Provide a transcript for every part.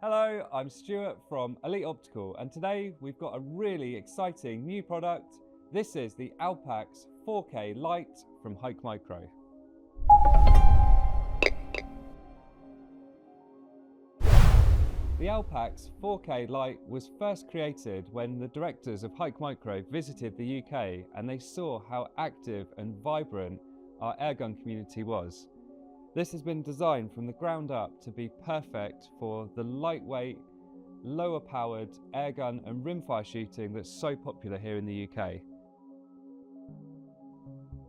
Hello, I'm Stuart from Elite Optical, and today we've got a really exciting new product. This is the Alpex 4K Lite from HIKMICRO. The Alpex 4K Lite was first created when the directors of HIKMICRO visited the UK and they saw how active and vibrant our airgun community was. This has been designed from the ground up to be perfect for the lightweight, lower powered airgun and rimfire shooting that's so popular here in the UK.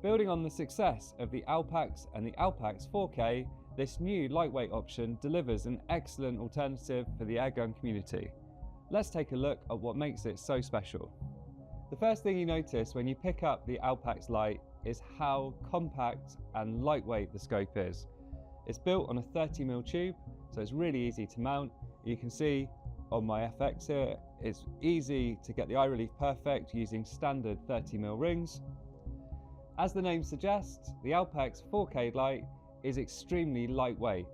Building on the success of the Alpex and the Alpex 4K, this new lightweight option delivers an excellent alternative for the airgun community. Let's take a look at what makes it so special. The first thing you notice when you pick up the Alpex Lite is how compact and lightweight the scope is. It's built on a 30mm tube, so it's really easy to mount. You can see on my FX here, it's easy to get the eye relief perfect using standard 30mm rings. As the name suggests, the Alpex 4K Lite is extremely lightweight.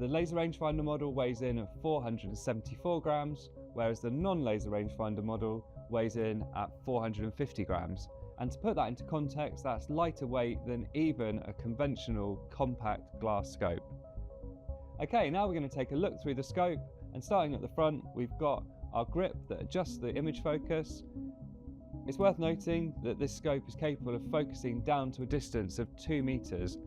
The laser rangefinder model weighs in at 474 grams, whereas the non-laser rangefinder model weighs in at 450 grams. And to put that into context, that's lighter weight than even a conventional compact glass scope. Okay, now we're going to take a look through the scope, and starting at the front, we've got our grip that adjusts the image focus. It's worth noting that this scope is capable of focusing down to a distance of 2 meters,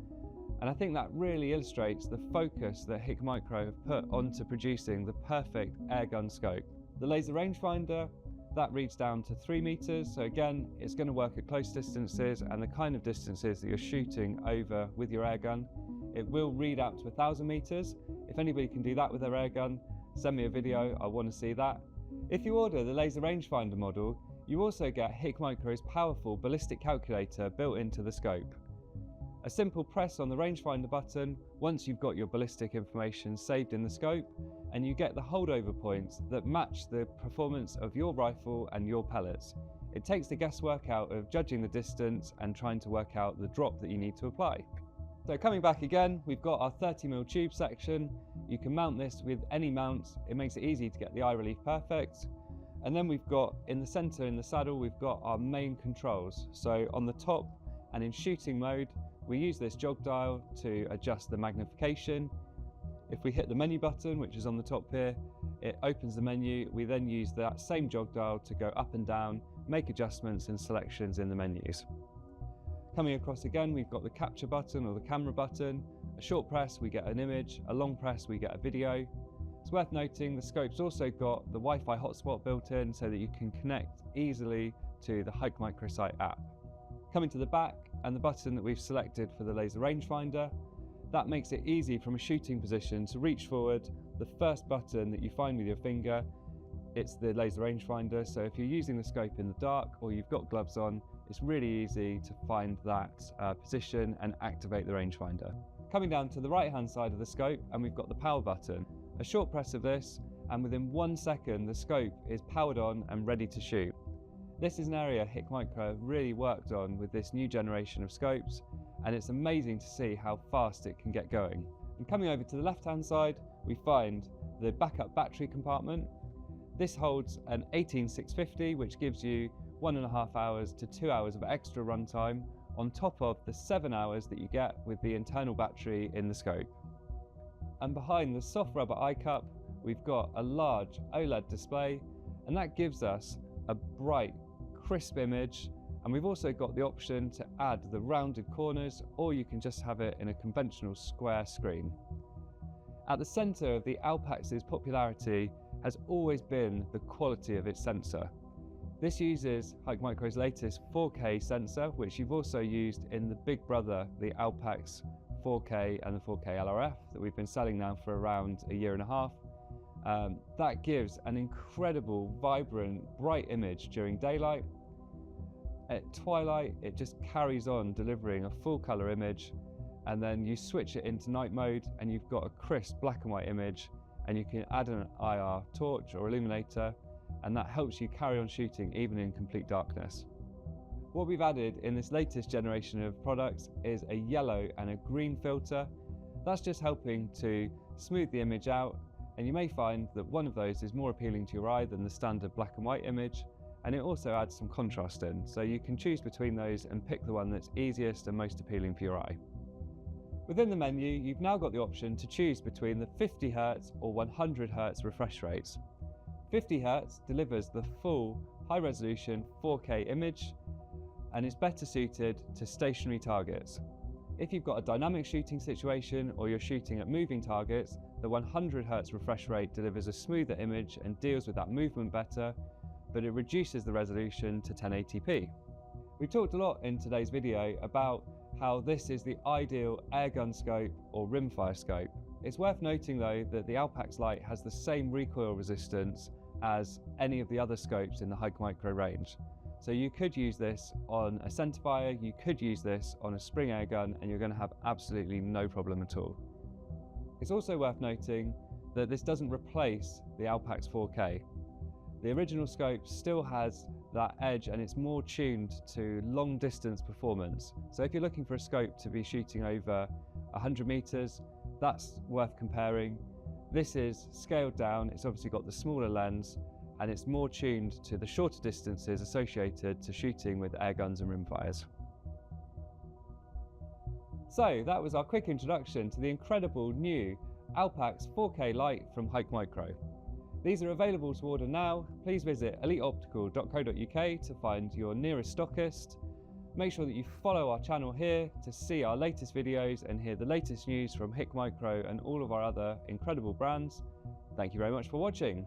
and I think that really illustrates the focus that HIKMICRO have put onto producing the perfect airgun scope. The laser rangefinder, that reads down to 3 meters, so again, it's going to work at close distances and the kind of distances that you're shooting over with your airgun. It will read out to 1,000 meters. If anybody can do that with their airgun, send me a video, I want to see that. If you order the laser rangefinder model, you also get HIKMICRO's powerful ballistic calculator built into the scope. A simple press on the rangefinder button once you've got your ballistic information saved in the scope, and you get the holdover points that match the performance of your rifle and your pellets. It takes the guesswork out of judging the distance and trying to work out the drop that you need to apply. So coming back again, we've got our 30mm tube section. You can mount this with any mounts. It makes it easy to get the eye relief perfect. And then we've got in the center in the saddle, we've got our main controls. So on the top and in shooting mode, we use this jog dial to adjust the magnification. If we hit the menu button, which is on the top here, it opens the menu. We then use that same jog dial to go up and down, make adjustments and selections in the menus. Coming across again, we've got the capture button or the camera button. A short press, we get an image. A long press, we get a video. It's worth noting the scope's also got the Wi-Fi hotspot built in so that you can connect easily to the HIKMICRO site app. Coming to the back and the button that we've selected for the laser rangefinder, that makes it easy from a shooting position to reach forward. The first button that you find with your finger, it's the laser rangefinder, so if you're using the scope in the dark or you've got gloves on, it's really easy to find that position and activate the rangefinder. Coming down to the right hand side of the scope, and we've got the power button. A short press of this and within 1 second the scope is powered on and ready to shoot. This is an area HIKMICRO have really worked on with this new generation of scopes, and it's amazing to see how fast it can get going. And coming over to the left hand side, we find the backup battery compartment. This holds an 18650, which gives you 1.5 hours to 2 hours of extra runtime on top of the 7 hours that you get with the internal battery in the scope. And behind the soft rubber eye cup, we've got a large OLED display, and that gives us a bright, crisp image. And we've also got the option to add the rounded corners, or you can just have it in a conventional square screen. At the center of the Alpex's popularity has always been the quality of its sensor. This uses HIKMICRO's latest 4K sensor, which you've also used in the big brother, the Alpex 4K and the 4K LRF that we've been selling now for around 1.5 years. That gives an incredible, vibrant, bright image during daylight. At twilight, it just carries on delivering a full color image, and then you switch it into night mode and you've got a crisp black and white image, and you can add an IR torch or illuminator, and that helps you carry on shooting even in complete darkness. What we've added in this latest generation of products is a yellow and a green filter. That's just helping to smooth the image out and you may find that one of those is more appealing to your eye than the standard black and white image, and it also adds some contrast in, so you can choose between those and pick the one that's easiest and most appealing for your eye. Within the menu, you've now got the option to choose between the 50Hz or 100Hz refresh rates. 50Hz delivers the full high-resolution 4K image and is better suited to stationary targets. If you've got a dynamic shooting situation or you're shooting at moving targets, the 100Hz refresh rate delivers a smoother image and deals with that movement better, but it reduces the resolution to 1080p. We've talked a lot in today's video about how this is the ideal airgun scope or rimfire scope. It's worth noting though that the Alpex Lite has the same recoil resistance as any of the other scopes in the HIKMICRO range. So you could use this on a centerfire, you could use this on a spring airgun, and you're going to have absolutely no problem at all. It's also worth noting that this doesn't replace the Alpex 4K. The original scope still has that edge and it's more tuned to long distance performance. So if you're looking for a scope to be shooting over 100 meters, that's worth comparing. This is scaled down, it's obviously got the smaller lens, and it's more tuned to the shorter distances associated to shooting with air guns and rimfires. So that was our quick introduction to the incredible new Alpex 4K Lite from HIKMICRO. These are available to order now. Please visit eliteoptical.co.uk to find your nearest stockist. Make sure that you follow our channel here to see our latest videos and hear the latest news from HIKMICRO and all of our other incredible brands. Thank you very much for watching.